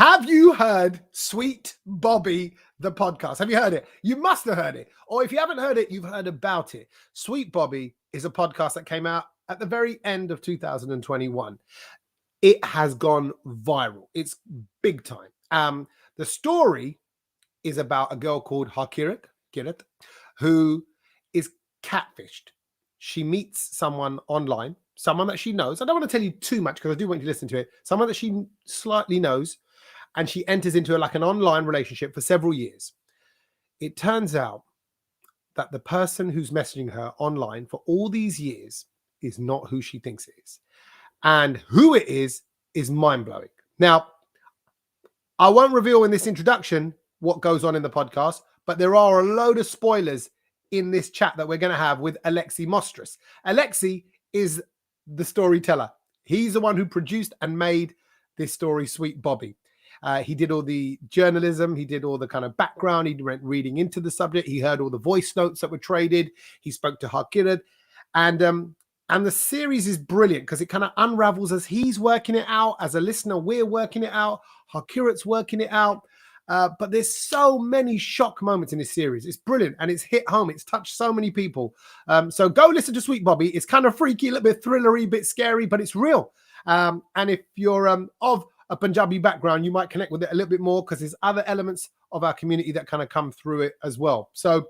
Have you heard Sweet Bobby, the podcast? Have you heard it? You must have heard it. Or if you haven't heard it, you've heard about it. Sweet Bobby is a podcast that came out at the very end of 2021. It has gone viral. It's big time. The story is about a girl called Kirat, who is catfished. She meets someone online, someone that she knows. I don't want to tell you too much because I do want you to listen to it. Someone that she slightly knows. And she enters into an online relationship for several years. It turns out that the person who's messaging her online for all these years is not who she thinks it is. And who it is mind-blowing. Now, I won't reveal in this introduction what goes on in the podcast, but there are a load of spoilers in this chat that we're going to have with Alexi Mostrous. Alexi is the storyteller. He's the one who produced and made this story, Sweet Bobby. He did all the journalism. He did all the kind of background. He went reading into the subject. He heard all the voice notes that were traded. He spoke to Hakirat. And the series is brilliant because it kind of unravels as he's working it out. As a listener, we're working it out. Hakirat's working it out. But there's so many shock moments in this series. It's brilliant. And it's hit home. It's touched so many people. So go listen to Sweet Bobby. It's kind of freaky, a little bit thrillery, a bit scary, but it's real. And if you're of a Punjabi background, you might connect with it a little bit more because there's other elements of our community that kind of come through it as well. So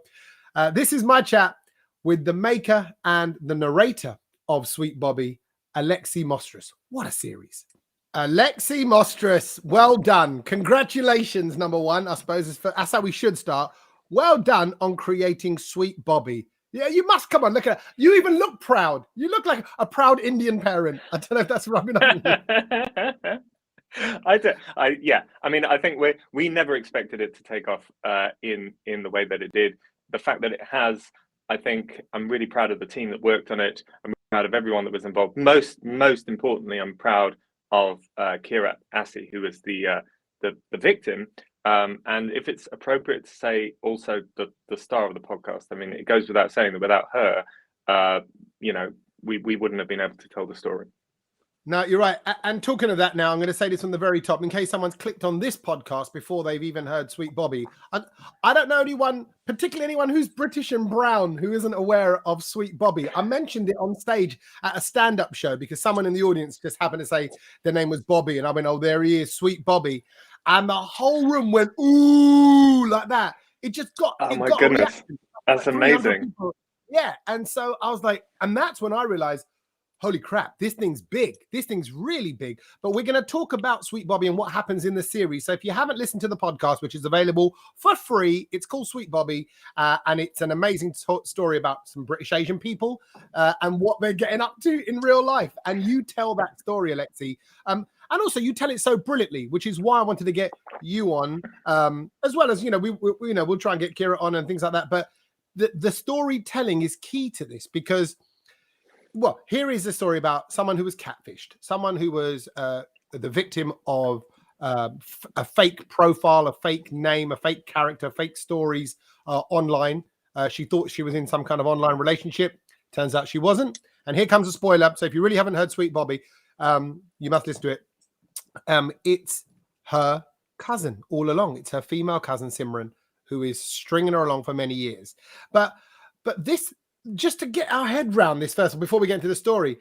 this is my chat with the maker and the narrator of Sweet Bobby, Alexi Mostrous. What a series. Alexi Mostrous, well done. Congratulations, number one, I suppose. That's how we should start. Well done on creating Sweet Bobby. Yeah, you must. Come on, look at it. You even look proud. You look like a proud Indian parent. I don't know if that's rubbing off on you. I think we never expected it to take off in the way that it did. The fact that it has, I think I'm really proud of the team that worked on it. I'm proud of everyone that was involved. Most importantly, I'm proud of Kirat Assi, who was the victim. And if it's appropriate to say also the star of the podcast, I mean, it goes without saying that without her, we wouldn't have been able to tell the story. No, you're right. And talking of that now, I'm going to say this from the very top in case someone's clicked on this podcast before they've even heard Sweet Bobby. I don't know anyone, particularly anyone who's British and brown, who isn't aware of Sweet Bobby. I mentioned it on stage at a stand-up show because someone in the audience just happened to say their name was Bobby. And I went, oh, there he is, Sweet Bobby. And the whole room went, ooh, like that. It just got... Oh, my goodness. That's amazing. People. Yeah. And so I was like, and that's when I realized, holy crap, this thing's big. This thing's really big. But we're going to talk about Sweet Bobby and what happens in the series. So if you haven't listened to the podcast, which is available for free, it's called Sweet Bobby. And it's an amazing story about some British Asian people and what they're getting up to in real life. And you tell that story, Alexi. And also you tell it so brilliantly, which is why I wanted to get you on, as well as, we'll try and get Kira on and things like that. But the storytelling is key to this because, well, here is a story about someone who was catfished, someone who was the victim of a fake profile, a fake name, a fake character, fake stories online. She thought she was in some kind of online relationship. Turns out she wasn't. And here comes a spoiler. So if you really haven't heard Sweet Bobby, you must listen to it. It's her cousin all along. It's her female cousin, Simran, who is stringing her along for many years. But this... just to get our head round this first, before we get into the story,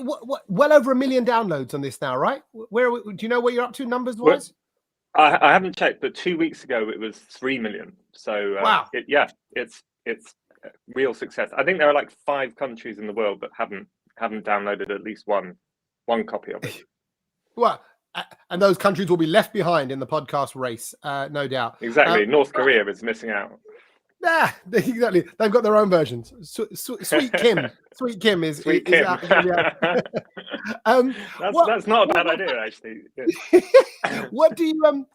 well over 1 million downloads on this now, right? Where do you know where you're up to numbers wise? I haven't checked, but 2 weeks ago it was 3 million. So wow, it's real success. I think there are like 5 countries in the world that haven't downloaded at least one copy of it. Well, and those countries will be left behind in the podcast race, no doubt. Exactly. North Korea is missing out. Yeah, exactly. They've got their own versions. Sweet Kim. Sweet Kim is. Sweet Kim. That's not a bad idea, actually. What do you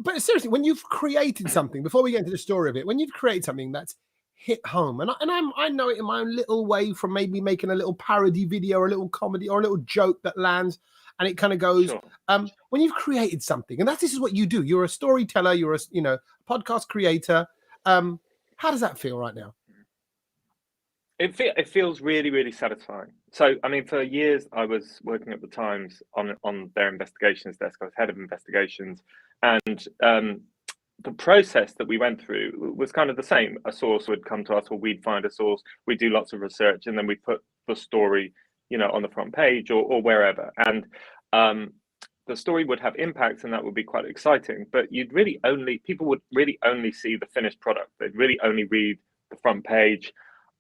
but seriously, when you've created something, before we get into the story of it, when you've created something that's hit home, and I know it in my own little way from maybe making a little parody video or a little comedy or a little joke that lands and it kind of goes. Sure. When you've created something, and this is what you do. You're a storyteller. You're a podcast creator. How does that feel right now? It feels really, really satisfying. So, I mean, for years I was working at the Times on their investigations desk. I was head of investigations, and the process that we went through was kind of the same. A source would come to us, or we'd find a source. We'd do lots of research, and then we put the story, on the front page or wherever. And the story would have impacts, and that would be quite exciting. But people would really only see the finished product. They'd really only read the front page.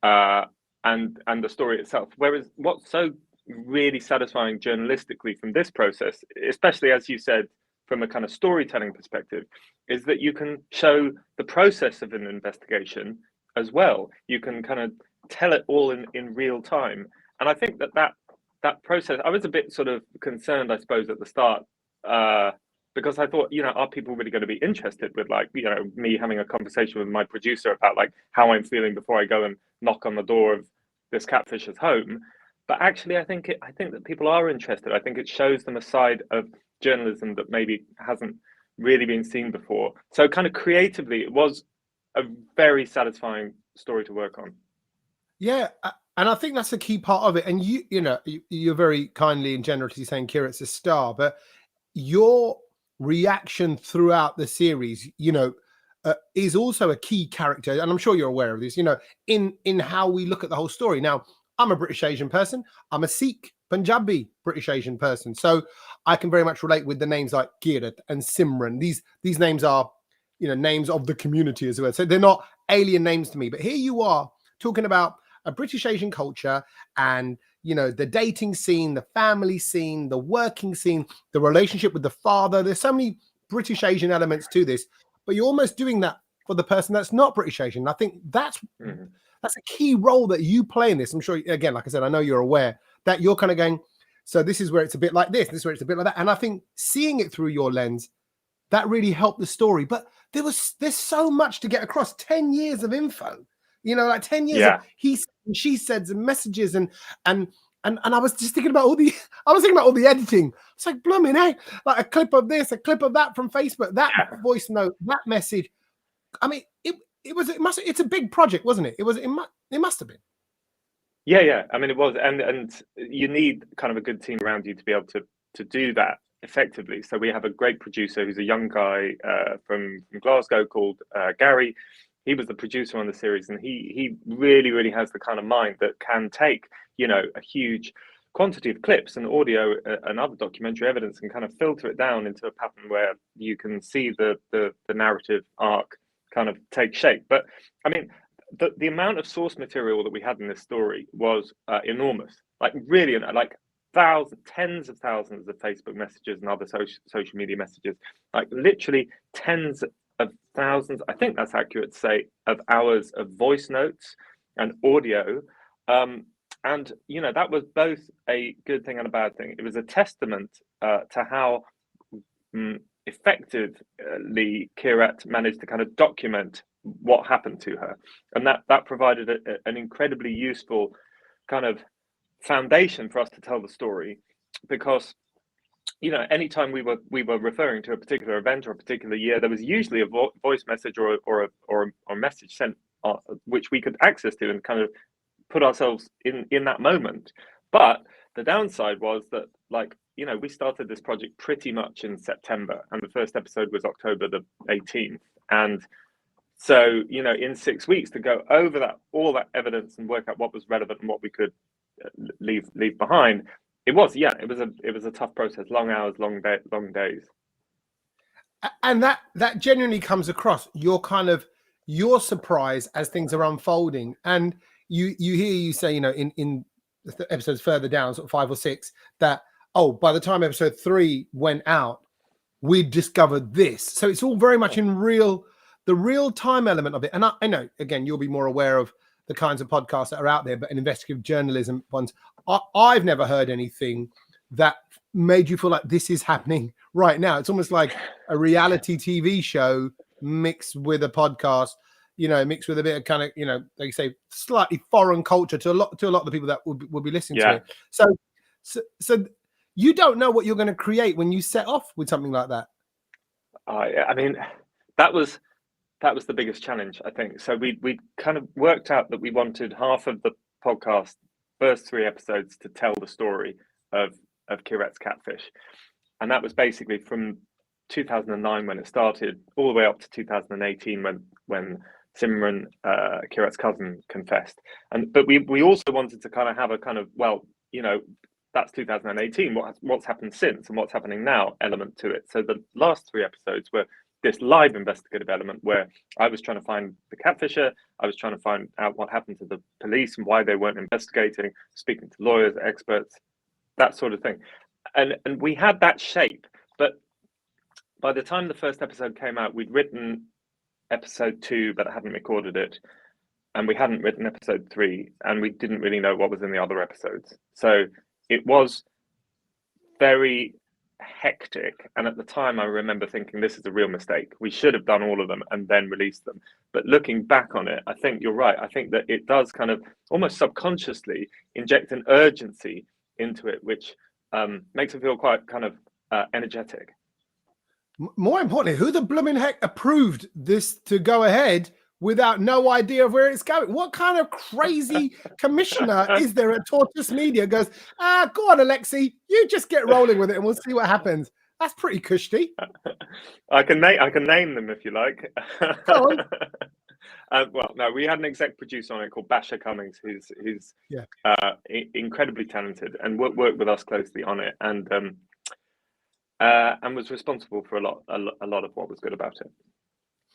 And the story itself. Whereas what's so really satisfying journalistically from this process, especially as you said, from a kind of storytelling perspective, is that you can show the process of an investigation as well. You can kind of tell it all in real time. And I think that process, I was a bit sort of concerned, I suppose, at the start, because I thought, are people really going to be interested with me having a conversation with my producer about how I'm feeling before I go and knock on the door of this catfisher's home? But actually, I think that people are interested. I think it shows them a side of journalism that maybe hasn't really been seen before. So kind of creatively, it was a very satisfying story to work on. Yeah. And I think that's a key part of it. And you're very kindly and generously saying Kieran's a star, but your reaction throughout the series, is also a key character, and I'm sure you're aware of this. In how we look at the whole story. Now, I'm a British Asian person. I'm a Sikh Punjabi British Asian person, so I can very much relate with the names like Kirat and Simran. These names are, names of the community as well. So they're not alien names to me. But here you are talking about a British Asian culture and the dating scene, the family scene, the working scene, the relationship with the father. There's so many British Asian elements to this, but you're almost doing that for the person that's not British Asian. I think that's a key role that you play in this. I'm sure, again, like I said, I know you're aware that you're kind of going, so this is where it's a bit like this is where it's a bit like that. And I think seeing it through your lens, that really helped the story. But there's so much to get across. 10 years of info. 10 years of he and she said and messages and I was just thinking about all the editing. It's like blooming, like a clip of this, a clip of that from Facebook, that voice note, that message. I mean, it's a big project, wasn't it? It must have been. Yeah. I mean, it was, and you need kind of a good team around you to be able to do that effectively. So we have a great producer who's a young guy from Glasgow called Gary. He was the producer on the series, and he really, really has the kind of mind that can take, a huge quantity of clips and audio and other documentary evidence and kind of filter it down into a pattern where you can see the narrative arc kind of take shape. But I mean, the amount of source material that we had in this story was enormous, really, tens of thousands of Facebook messages and other social media messages, literally tens of thousands, I think that's accurate to say, of hours of voice notes and audio. And, that was both a good thing and a bad thing. It was a testament to how effectively Kirat managed to kind of document what happened to her. And that provided an incredibly useful kind of foundation for us to tell the story, because anytime we were referring to a particular event or a particular year, there was usually a voice message or a message sent which we could access to and kind of put ourselves in that moment. But the downside was that, we started this project pretty much in September, and the first episode was October the 18th. And so, in 6 weeks to go over all that evidence and work out what was relevant and what we could leave behind, it was a tough process, long hours, long days. And that genuinely comes across. Your surprise as things are unfolding, and you hear you say, in the episodes further down, sort of 5 or 6, that by the time episode 3 went out, we discovered this. So it's all very much in the real time element of it. And I know, again, you'll be more aware of the kinds of podcasts that are out there, but in investigative journalism ones, I've never heard anything that made you feel like this is happening right now. It's almost like a reality TV show mixed with a podcast, mixed with a bit of kind of, like you say, slightly foreign culture to a lot of the people that will be listening to it. So you don't know what you're going to create when you set off with something like that. I mean, that was the biggest challenge, I think. So we kind of worked out that we wanted half of podcast first 3 episodes to tell the story of Kiret's catfish, and that was basically from 2009 when it started all the way up to 2018 when Simran, Kiret's cousin, confessed. But we also wanted to kind of have a kind of, well, you know, that's 2018. What's happened since and what's happening now element to it. So the last 3 episodes were this live investigative element where I was trying to find the catfisher. I was trying to find out what happened to the police and why they weren't investigating, speaking to lawyers, experts, that sort of thing. And we had that shape. But by the time the first episode came out, we'd written episode 2, but I hadn't recorded it. And we hadn't written episode 3, and we didn't really know what was in the other episodes. So it was very hectic, and at the time I remember thinking this is a real mistake. We should have done all of them and then released them. But looking back on it, I think you're right. I think that it does kind of almost subconsciously inject an urgency into it, which makes it feel quite kind of energetic. More importantly, who the blooming heck approved this to go ahead without no idea of where it's going? What kind of crazy commissioner is there at Tortoise Media goes, go on, Alexi, you just get rolling with it and we'll see what happens. That's pretty cushy. I can name them if you like. Go on. Well, no, we had an exec producer on it called Basher Cummings, who's incredibly talented and worked with us closely on it, and was responsible for a lot of what was good about it.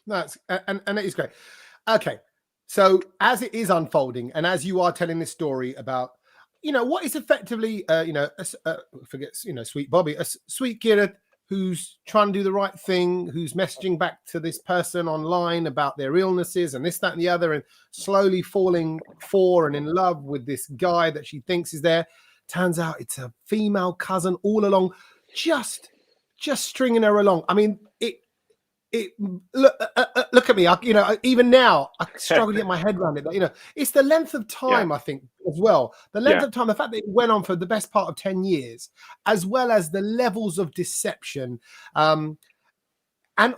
That's and it is great. Okay, so as it is unfolding, and as you are telling this story about, you know, what is effectively, sweet Bobby, a sweet kid who's trying to do the right thing, who's messaging back to this person online about their illnesses and this, that, and the other, and slowly falling for and in love with this guy that she thinks is there. Turns out it's a female cousin all along, just stringing her along. I mean, look at me. Even now, I struggle to get my head around it. You know, it's the length of time, I think, as well. The length of time, the fact that it went on for the best part of 10 years, as well as the levels of deception, and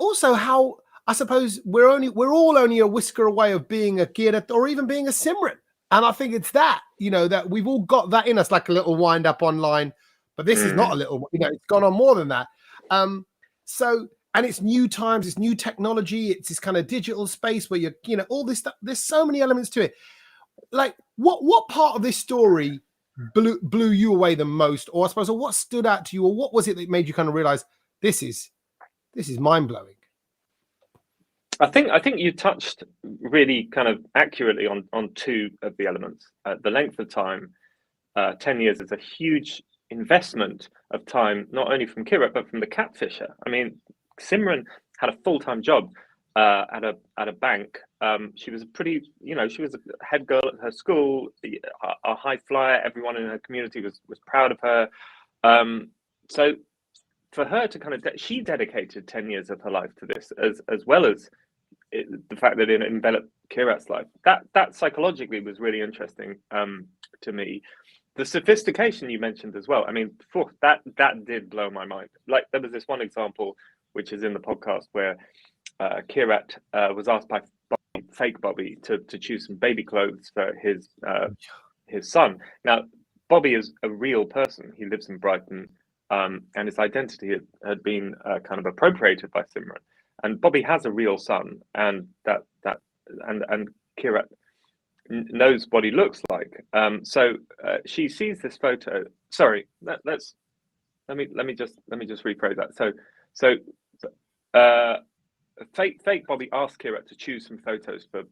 also how I suppose we're all only a whisker away of being a Gira or even being a Simran. And I think it's that, you know, that we've all got that in us, like a little wind up online. But this is not a little, you know, it's gone on more than that. And it's new times, it's new technology, it's this kind of digital space where all this stuff. There's so many elements to it. Like, what part of this story blew you away the most, or I suppose, or what stood out to you, or what was it that made you kind of realize this is mind blowing? I think you touched really kind of accurately on 2 of the elements. The length of time, 10 years is a huge investment of time, not only from Kiret but from the catfisher. I mean, Simran had a full-time job at a bank. She was she was a head girl at her school, a high flyer. Everyone in her community was proud of her. So for her to kind of she dedicated 10 years of her life to this, as well as the fact that it enveloped Kiret's life. That psychologically was really interesting to me. The sophistication you mentioned as well. I mean, that did blow my mind. Like, there was this one example, which is in the podcast, where Kiret was asked by fake Bobby to choose some baby clothes for his son. Now, Bobby is a real person. He lives in Brighton, and his identity had been kind of appropriated by Simran. And Bobby has a real son, and and Kiret knows what he looks like. So she sees this photo. Sorry, let me just rephrase that. So fake Bobby asked Kiret to choose some photos for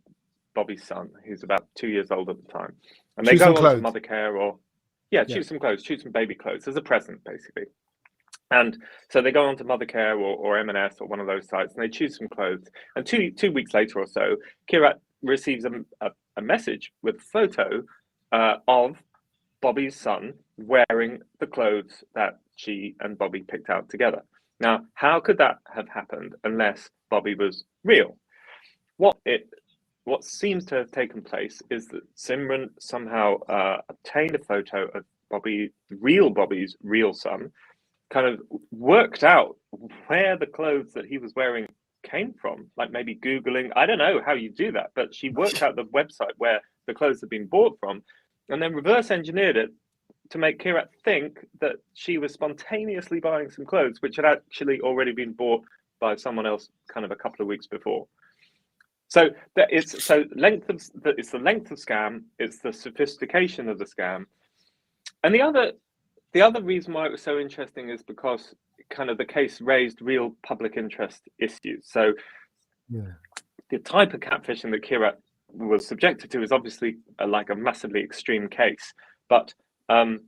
Bobby's son, who's about 2 years old at the time, and they go on to Mother Care choose some clothes, choose some baby clothes as a present, basically. And so they go on to Mother Care or M&S or one of those sites, and they choose some clothes. And two weeks later or so, Kiret receives a message with a photo of Bobby's son wearing the clothes that she and Bobby picked out together. Now, how could that have happened unless Bobby was real? What seems to have taken place is that Simran somehow obtained a photo of Bobby's real son, kind of worked out where the clothes that he was wearing came from, like maybe Googling. I don't know how you do that, but she worked out the website where the clothes had been bought from, and then reverse engineered it to make Kirat think that she was spontaneously buying some clothes which had actually already been bought by someone else kind of a couple of weeks before. So it's the length of scam, it's the sophistication of the scam. And the other reason why it was so interesting is because kind of the case raised real public interest issues. So the type of catfishing that Kirat was subjected to is obviously like a massively extreme case, but the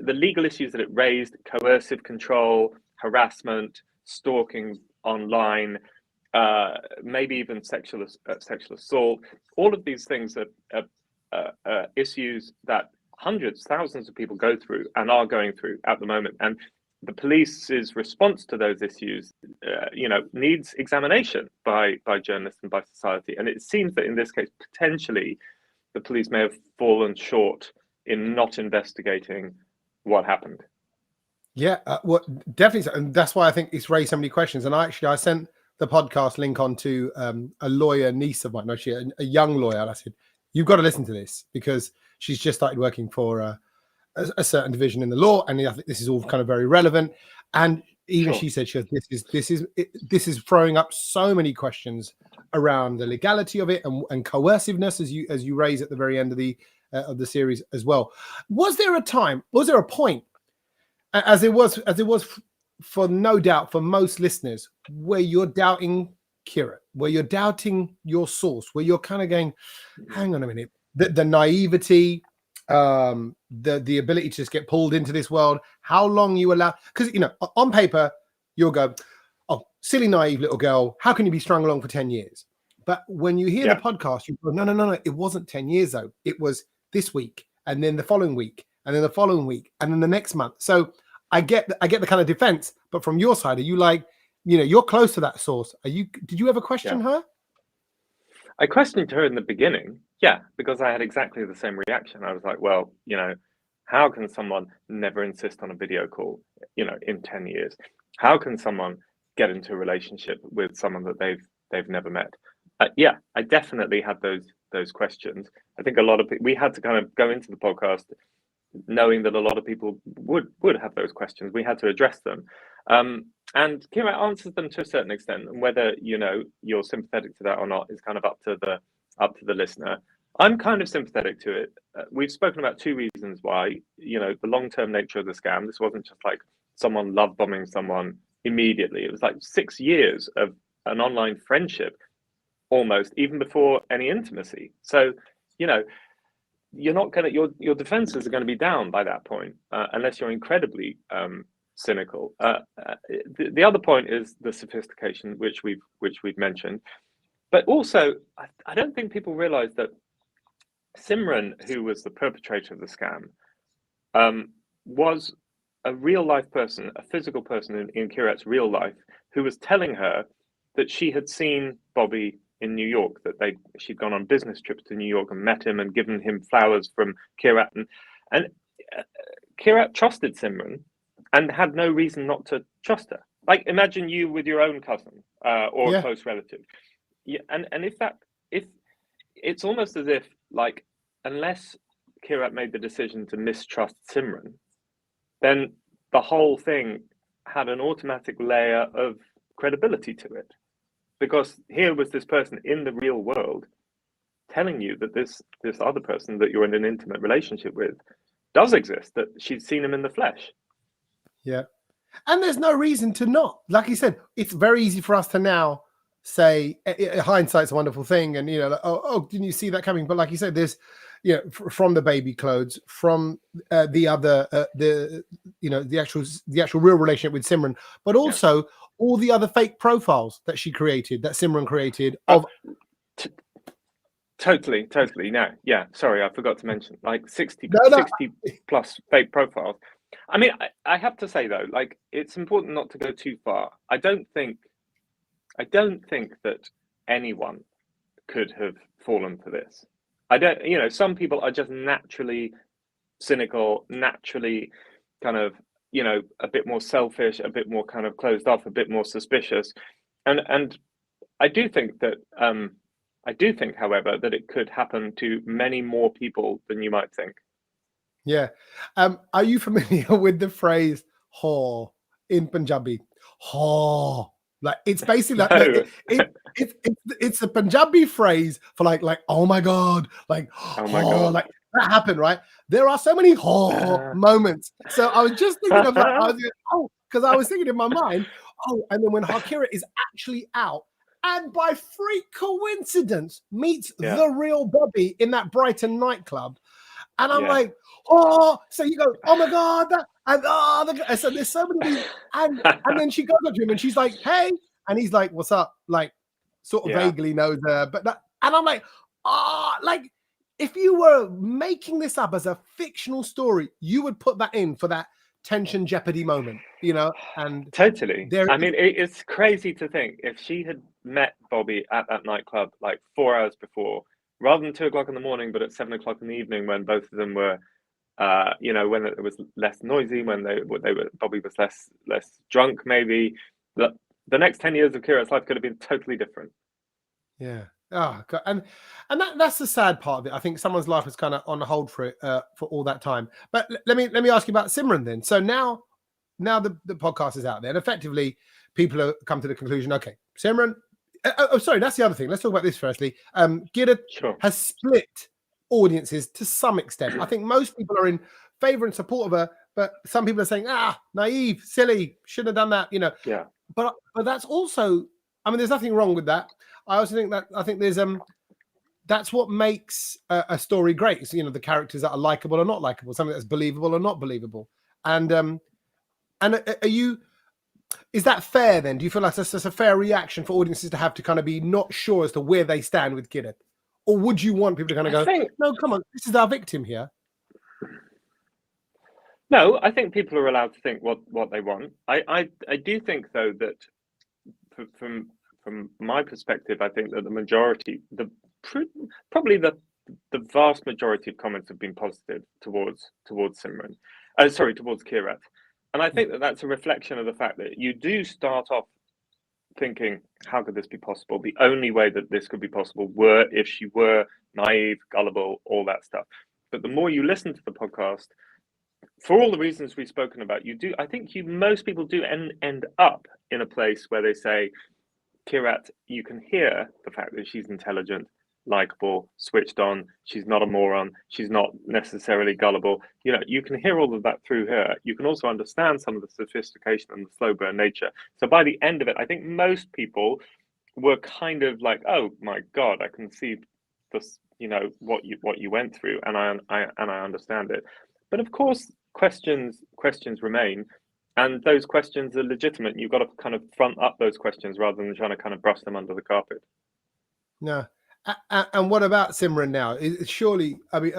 legal issues that it raised, coercive control, harassment, stalking online, maybe even sexual assault, all of these things are issues that hundreds, thousands of people go through and are going through at the moment. And the police's response to those issues, needs examination by journalists and by society. And it seems that in this case, potentially, the police may have fallen short in not investigating what happened. Yeah, well, definitely, and that's why I think it's raised so many questions. And I sent the podcast link on to a lawyer niece of mine, actually a young lawyer, and I said, "You've got to listen to this," because she's just started working for a certain division in the law, and I think this is all kind of very relevant. And even she said, "This is throwing up so many questions around the legality of it and coerciveness, as you raise at the very end of the series as well." Was there a point, as it was for no doubt for most listeners, where you're doubting Kirat, where you're doubting your source, where you're kind of going, hang on a minute, the naivety, the ability to just get pulled into this world, how long you allow, because on paper you'll go, oh, silly naive little girl, how can you be strung along for 10 years? But when you hear the podcast, you go, no, it wasn't 10 years though. It was this week, and then the following week, and then the following week, and then the next month. So I get the kind of defense, but from your side, are you like, you're close to that source? Did you ever question her? I questioned her in the beginning, because I had exactly the same reaction. I was like, well, how can someone never insist on a video call, in 10 years? How can someone get into a relationship with someone that they've never met? I definitely had those questions. I think a lot of people, we had to kind of go into the podcast knowing that a lot of people would have those questions. We had to address them. And Kirat answers them to a certain extent, and whether you're sympathetic to that or not is kind of up to the listener. I'm kind of sympathetic to it. We've spoken about two reasons why. The long-term nature of the scam. This wasn't just like someone love bombing someone immediately. It was like 6 years of an online friendship, almost, even before any intimacy. So, you're not going to, your defenses are going to be down by that point, unless you're incredibly cynical. The other point is the sophistication, which we've mentioned, but also I don't think people realize that Simran, who was the perpetrator of the scam, was a real life person, a physical person in Kirat's real life, who was telling her that she had seen Bobby in New York, that she'd gone on business trips to New York and met him and given him flowers from Kirat, and Kirat trusted Simran and had no reason not to trust her. Like, imagine you with your own cousin or a close relative. Yeah, and if it's almost as if, like, unless Kirat made the decision to mistrust Simran, then the whole thing had an automatic layer of credibility to it. Because here was this person in the real world telling you that this other person that you're in an intimate relationship with does exist, that she'd seen him in the flesh. Yeah. And there's no reason to not. Like you said, it's very easy for us to now say, hindsight's a wonderful thing. And, like, oh, didn't you see that coming? But like you said, there's, from the baby clothes, from the other, the actual real relationship with Simran, but also all the other fake profiles that she created, that Simran created of. Totally. No, sorry, I forgot to mention, like 60 plus fake profiles. I mean, I have to say though, like, it's important not to go too far. I don't think that anyone could have fallen for this. I don't, some people are just naturally cynical, naturally kind of, a bit more selfish, a bit more kind of closed off, a bit more suspicious. And I do think that I do think, however, that it could happen to many more people than you might think. Yeah. Are you familiar with the phrase "ho" in Punjabi? Ho. Like it's basically like no, No. it's a Punjabi phrase for like oh my god, like Oh my ho, God. like that happened, right? There are so many ho moments. So I was just thinking of that. Because I was thinking in my mind, and then when Hakira is actually out and by freak coincidence meets Yeah. the real Bobby in that Brighton nightclub. And I'm Yeah. like, so you go, oh my God, so there's so many these, and then she goes up to him and she's like, hey, and he's like, what's up? Like, sort of Yeah. vaguely knows her, and I'm like, like if you were making this up as a fictional story, you would put that in for that tension jeopardy moment, and Totally. there I mean, it's crazy to think if she had met Bobby at that nightclub like 4 hours before, rather than 2 o'clock in the morning, but at 7 o'clock in the evening when both of them were, when it was less noisy, when Bobby was less drunk, maybe the next 10 years of Kira's life could have been totally different. Yeah. Oh God. And that's the sad part of it. I think someone's life was kind of on hold for it for all that time. But let me ask you about Simran then. So now the podcast is out there, and effectively people have come to the conclusion. Okay, Simran. Sorry, that's the other thing. Let's talk about this firstly. Gidda Sure. has split audiences to some extent. I think most people are in favor and support of her, but some people are saying, naive, silly, shouldn't have done that. Yeah. But that's also. I mean, there's nothing wrong with that. I also think there's that's what makes a story great. So, the characters that are likable or not likable, something that's believable or not believable. And is that fair then? Do you feel like that's a fair reaction for audiences to have to kind of be not sure as to where they stand with Gidda? Or would you want people to kind of go, no, come on, this is our victim here? No, I think people are allowed to think what they want. I do think though that from my perspective, I think that the majority, probably the vast majority of comments have been positive towards Simran, towards Kirat, and I think that that's a reflection of the fact that you do start off thinking, how could this be possible? The only way that this could be possible were if she were naive, gullible, all that stuff. But the more you listen to the podcast, for all the reasons we've spoken about, I think most people do end up in a place where they say, Kirat, you can hear the fact that she's intelligent, likable, switched on. She's not a moron. She's not necessarily gullible. You can hear all of that through her. You can also understand some of the sophistication and the slow burn nature. So by the end of it, I think most people were kind of like, oh my God, I can see this, what you went through, and I understand it. But of course, questions remain. And those questions are legitimate. You've got to kind of front up those questions rather than trying to kind of brush them under the carpet. No. And what about Simran now? Surely, I mean,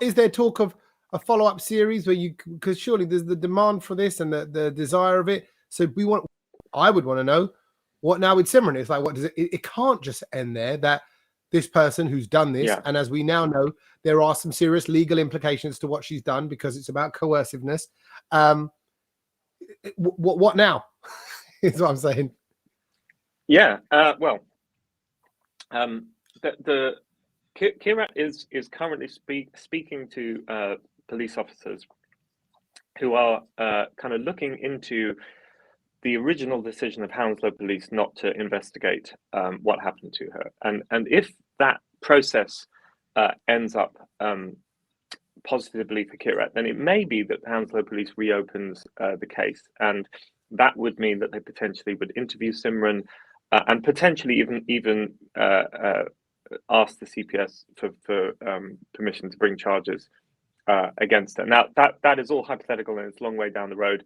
is there talk of a follow-up series because surely there's the demand for this and the desire of it. So I would want to know what now with Simran. It's like, what does it can't just end there, that this person who's done this. Yeah. And as we now know, there are some serious legal implications to what she's done because it's about coerciveness. What now? Is what I'm saying. Yeah. The Kirat is currently speaking to police officers who are kind of looking into the original decision of Hounslow Police not to investigate what happened to her, and if that process ends up positively for Kirat, then it may be that Hounslow Police reopens the case, and that would mean that they potentially would interview Simran and potentially even ask the CPS for permission to bring charges against her. Now that is all hypothetical and it's a long way down the road.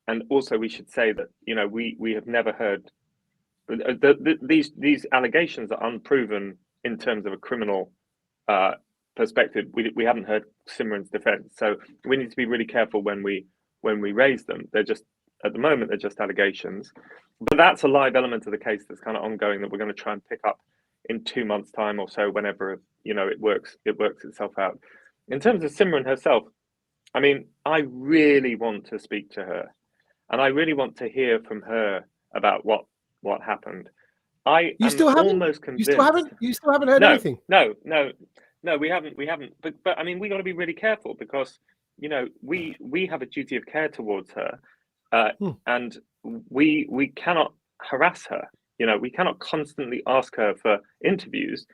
And also, we should say that we have never heard these allegations are unproven in terms of a criminal perspective. We haven't heard Simran's defense, so we need to be really careful when we raise them. They're just at the moment they're just allegations, but that's a live element of the case that's kind of ongoing that we're going to try and pick up in 2 months' time or so, whenever it works itself out. In terms of Simran herself, I mean, I really want to speak to her. And I really want to hear from her about what happened. I You am still haven't? almost You still convinced. haven't? You still haven't heard No, anything? no, no, no. We haven't. We haven't. But I mean, we got to be really careful because we have a duty of care towards her, Hmm. and we cannot harass her. We cannot constantly ask her for interviews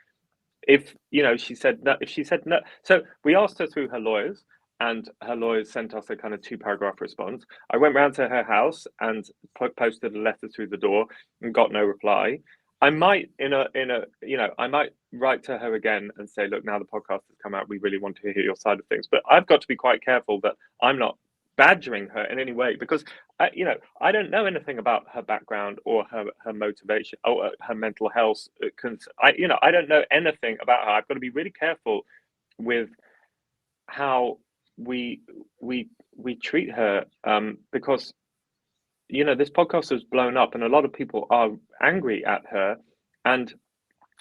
if she said no. If she said no, so we asked her through her lawyers, and her lawyers sent us a kind of 2-paragraph response. I went round to her house and posted a letter through the door and got no reply. I might I might write to her again and say, look, now the podcast has come out, we really want to hear your side of things. But I've got to be quite careful that I'm not badgering her in any way because I don't know anything about her background or her motivation or her mental health. I don't know anything about her. I've got to be really careful with how we treat her because this podcast has blown up and a lot of people are angry at her, and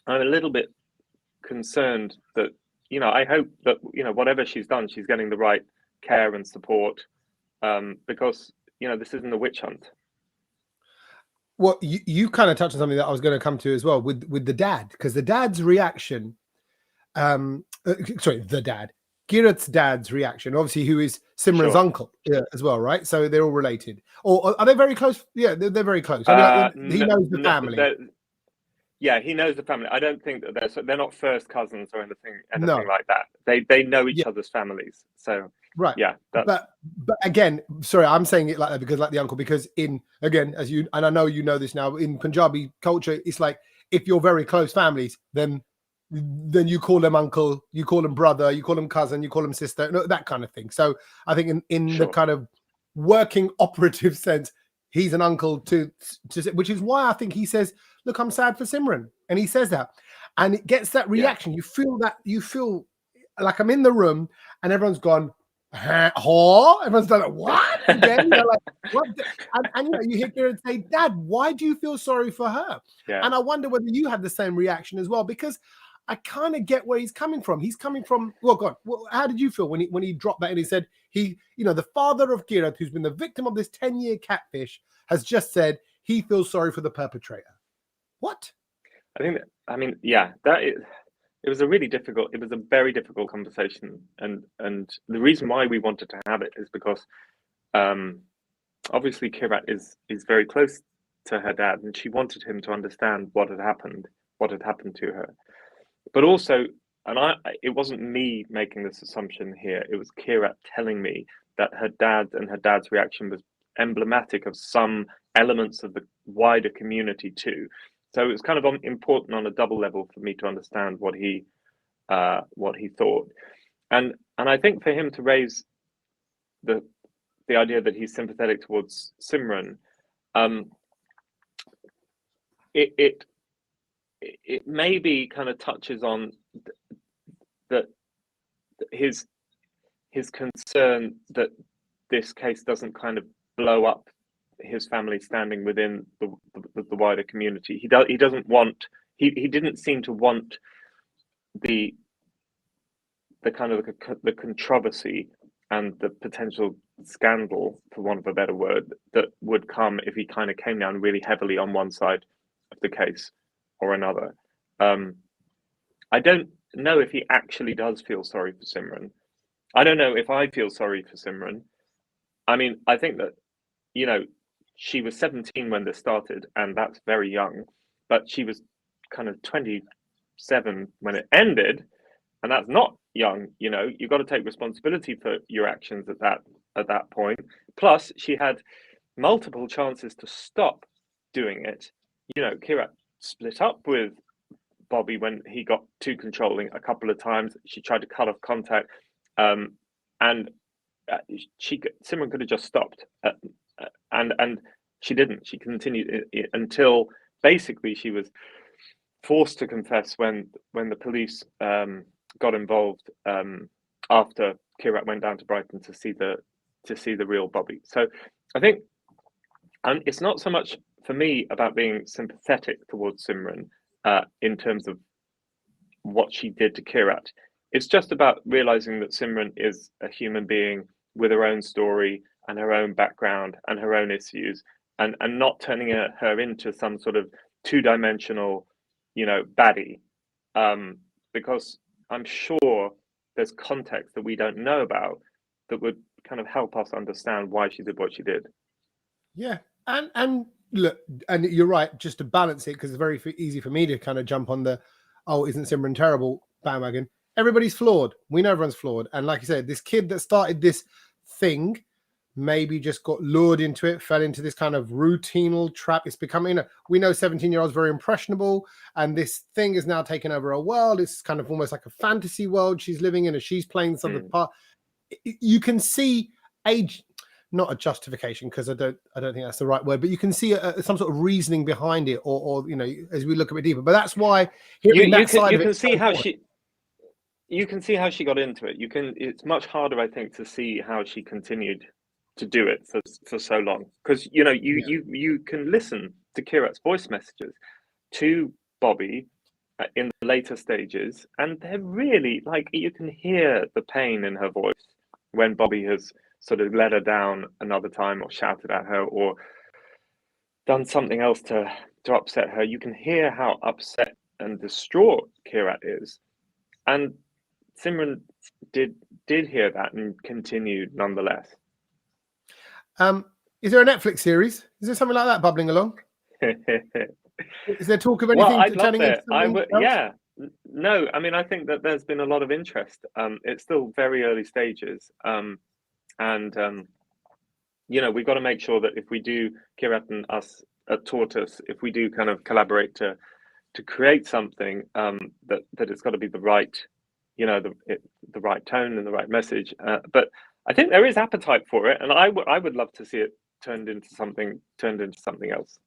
I'm a little bit concerned that I hope that whatever she's done, she's getting the right care and support, because this isn't a witch hunt. Well, you kind of touched on something that I was going to come to as well with the dad, because the dad's reaction, the dad, Kirat's dad's reaction, obviously, who is Simran's uncle as well, right? So they're all related. Or are they very close? Yeah, they're very close. I mean, he knows the family. Yeah, he knows the family. I don't think that they're not first cousins or anything No. like that. They know each other's families. So right. Yeah, but again, sorry, I'm saying it like that because like the uncle, because again, as you, and I know you know this now, in Punjabi culture, it's like if you're very close families, then you call them uncle, you call them brother, you call them cousin, you call them sister, that kind of thing. So I think in the kind of working operative sense, he's an uncle to which is why I think he says, look, I'm sad for Simran. And he says that. And it gets that reaction. You feel like I'm in the room and everyone's gone, everyone's done it. What? Again? Like, what? And you hear Kieran say, Dad, why do you feel sorry for her? Yeah. And I wonder whether you had the same reaction as well, because I kind of get where he's coming from. He's coming from, well, God, how did you feel when he dropped that and he said, the father of Kirat, who's been the victim of this 10-year catfish, has just said he feels sorry for the perpetrator. What? It was a very difficult conversation. And the reason why we wanted to have it is because obviously Kirat is very close to her dad, and she wanted him to understand what had happened to her. But also, it wasn't me making this assumption here, it was Kirat telling me that her dad's reaction was emblematic of some elements of the wider community too. So it was kind of important on a double level for me to understand what he thought, and I think for him to raise the idea that he's sympathetic towards Simran, it maybe kind of touches on that his concern that this case doesn't kind of blow up his family standing within the wider community. He doesn't want. He didn't seem to want the kind of the controversy and the potential scandal, for want of a better word, that would come if he kind of came down really heavily on one side of the case or another. I don't know if he actually does feel sorry for Simran. I don't know if I feel sorry for Simran. I mean, I think that, she was 17 when this started, and that's very young, but she was kind of 27 when it ended, and that's not young. You've got to take responsibility for your actions at that point. Plus, she had multiple chances to stop doing it. Kirat split up with Bobby when he got too controlling a couple of times. She tried to cut off contact, and Simran could have just stopped, and she didn't. She continued until basically she was forced to confess when the police got involved after Kirat went down to Brighton to see the real Bobby. So I think it's not so much for me about being sympathetic towards Simran in terms of what she did to Kirat. It's just about realizing that Simran is a human being with her own story and her own background and her own issues, and not turning her into some sort of two-dimensional, baddie, because I'm sure there's context that we don't know about that would kind of help us understand why she did what she did. Yeah, and look, and you're right, just to balance it, because it's very easy for me to kind of jump on the, oh, isn't Simran terrible bandwagon. Everybody's flawed. We know everyone's flawed. And like you said, this kid that started this thing maybe just got lured into it, fell into this kind of routinal trap. It's becoming, we know 17-year-olds very impressionable, and this thing is now taken over a world. It's kind of almost like a fantasy world she's living in, and she's playing some of the part. You can see age, not a justification, because I don't think that's the right word, but you can see some sort of reasoning behind it, or as we look a bit deeper. But that's why you can see how she got into it. It's much harder, I think, to see how she continued to do it for so long, because you can listen to Kirat's voice messages to Bobby in the later stages, and they're really, like, you can hear the pain in her voice when Bobby has sort of let her down another time, or shouted at her, or done something else to upset her. You can hear how upset and distraught Kirat is, and Simran did hear that and continued nonetheless. Is there a Netflix series? Is there something like that bubbling along? Is there talk of anything? Well, I'd love it. Yeah. No, I mean, I think that there's been a lot of interest. It's still very early stages. We've got to make sure that if we do, Kirat and us at Tortoise, if we do kind of collaborate to create something, that it's got to be the right, the right tone and the right message. But I think there is appetite for it, and I would love to see it turned into something else.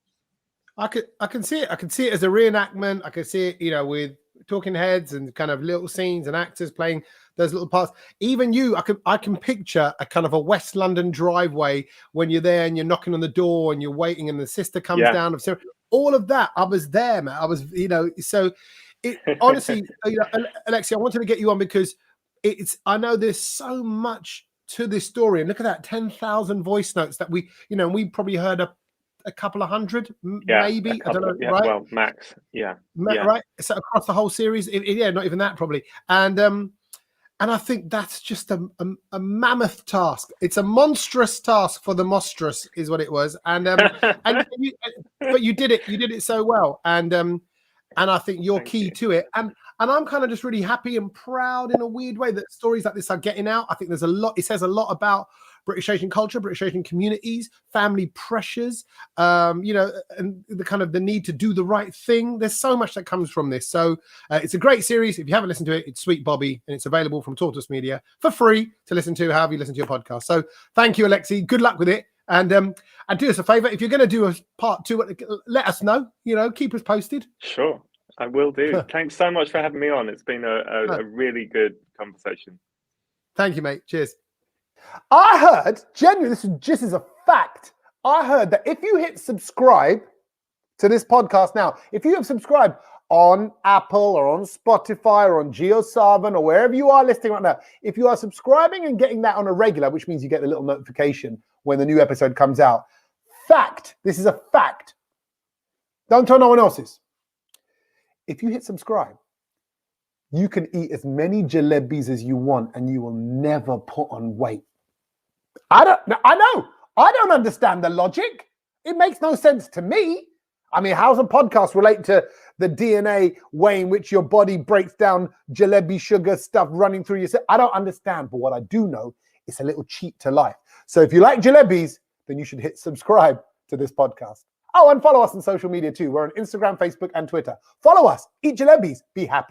I can see it. I can see it as a reenactment. I can see it, with talking heads and kind of little scenes and actors playing those little parts. Even you, I can picture a kind of a West London driveway when you're there and you're knocking on the door and you're waiting and the sister comes down. All of that, I was there, man. I was, so it honestly, Alexi, I wanted to get you on because I know there's so much to this story, and look at that 10,000 voice notes that we probably heard a couple of hundred, maybe. I don't know, right? Well, max, right. So across the whole series, not even that probably. And I think that's just a mammoth task. It's a monstrous task for the Mostrous, is what it was. And but you did it. You did it so well. And I think you're key to it. And I'm kind of just really happy and proud in a weird way that stories like this are getting out. I think there's a lot. It says a lot about British Asian culture, British Asian communities, family pressures, and the kind of the need to do the right thing. There's so much that comes from this. So it's a great series. If you haven't listened to it, it's Sweet Bobby, and it's available from Tortoise Media for free to listen to however you listen to your podcast. So thank you, Alexi. Good luck with it. And do us a favor. If you're going to do a part 2, let us know. Keep us posted. Sure, I will do. Thanks so much for having me on. It's been a really good conversation. Thank you, mate. Cheers. I heard, genuinely, this is just as a fact, I heard that if you hit subscribe to this podcast now, if you have subscribed on Apple or on Spotify or on JioSaavn or wherever you are listening right now, if you are subscribing and getting that on a regular, which means you get the little notification when the new episode comes out, fact, this is a fact. Don't tell no one else's. If you hit subscribe, you can eat as many jalebis as you want and you will never put on weight. I know. I don't understand the logic. It makes no sense to me. I mean, how's a podcast relate to the DNA way in which your body breaks down jalebi sugar stuff running through your... I don't understand, but what I do know, it's a little cheat to life. So if you like jalebis, then you should hit subscribe to this podcast. Oh, and follow us on social media too. We're on Instagram, Facebook, and Twitter. Follow us, eat jalebis, be happy.